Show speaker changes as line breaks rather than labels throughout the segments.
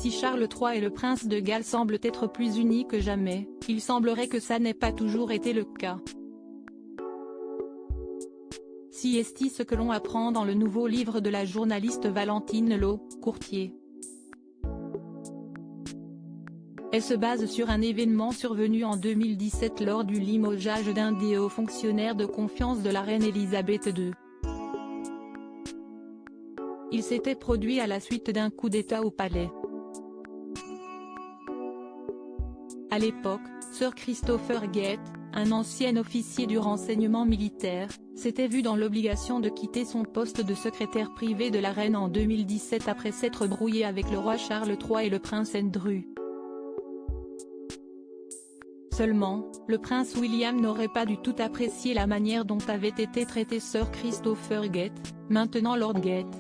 Si Charles III et le prince de Galles semblent être plus unis que jamais, il semblerait que ça n'ait pas toujours été le cas. Si est ce que l'on apprend dans le nouveau livre de la journaliste Valentine Lecourtier. Elle se base sur un événement survenu en 2017 lors du limogeage d'un des hauts fonctionnaires de confiance de la reine Elisabeth II. Il s'était produit à la suite d'un coup d'État au palais. À l'époque, Sir Christopher Gate, un ancien officier du renseignement militaire, s'était vu dans l'obligation de quitter son poste de secrétaire privé de la reine en 2017 après s'être brouillé avec le roi Charles III et le prince Andrew. Seulement, le prince William n'aurait pas du tout apprécié la manière dont avait été traité Sir Christopher Gate, maintenant Lord Gate.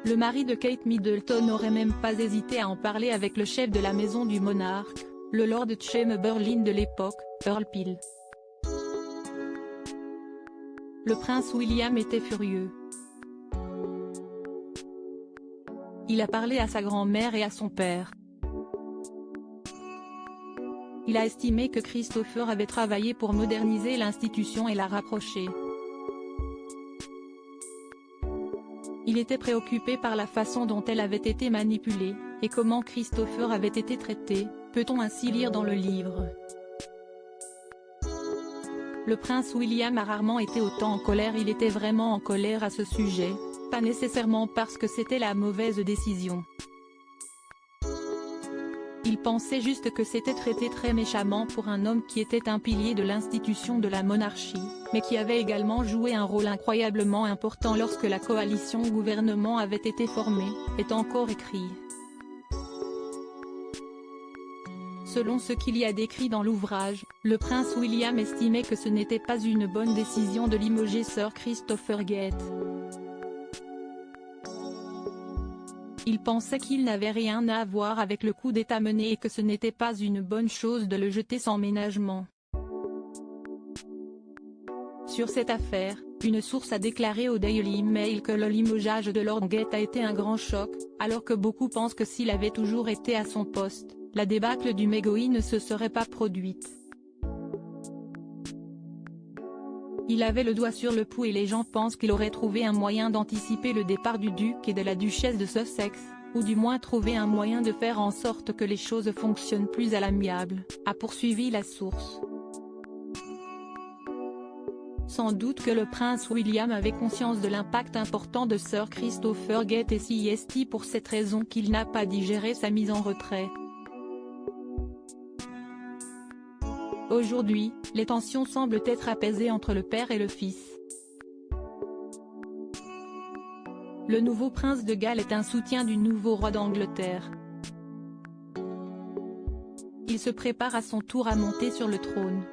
Le mari de Kate Middleton n'aurait même pas hésité à en parler avec le chef de la maison du monarque, le Lord Chamberlain de l'époque, Earl Peel. Le prince William était furieux. Il a parlé à sa grand-mère et à son père. Il a estimé que Christopher avait travaillé pour moderniser l'institution et la rapprocher. Il était préoccupé par la façon dont elle avait été manipulée, et comment Christopher avait été traité, peut-on ainsi lire dans le livre. Le prince William a rarement été autant en colère. Il était vraiment en colère à ce sujet, pas nécessairement parce que c'était la mauvaise décision. Il pensait juste que c'était traité très méchamment pour un homme qui était un pilier de l'institution de la monarchie, mais qui avait également joué un rôle incroyablement important lorsque la coalition gouvernement avait été formée, est encore écrit. Selon ce qu'il y a décrit dans l'ouvrage, le prince William estimait que ce n'était pas une bonne décision de limoger Sir Christopher Gate. Il pensait qu'il n'avait rien à voir avec le coup d'État mené et que ce n'était pas une bonne chose de le jeter sans ménagement. Sur cette affaire, une source a déclaré au Daily Mail que le limogeage de Lord Gate a été un grand choc, alors que beaucoup pensent que s'il avait toujours été à son poste, la débâcle du Mégoï ne se serait pas produite. Il avait le doigt sur le pouls et les gens pensent qu'il aurait trouvé un moyen d'anticiper le départ du duc et de la duchesse de Sussex, ou du moins trouvé un moyen de faire en sorte que les choses fonctionnent plus à l'amiable, a poursuivi la source. Sans doute que le prince William avait conscience de l'impact important de Sir Christopher Gate et c'est pour cette raison qu'il n'a pas digéré sa mise en retrait. Aujourd'hui, les tensions semblent être apaisées entre le père et le fils. Le nouveau prince de Galles est un soutien du nouveau roi d'Angleterre. Il se prépare à son tour à monter sur le trône.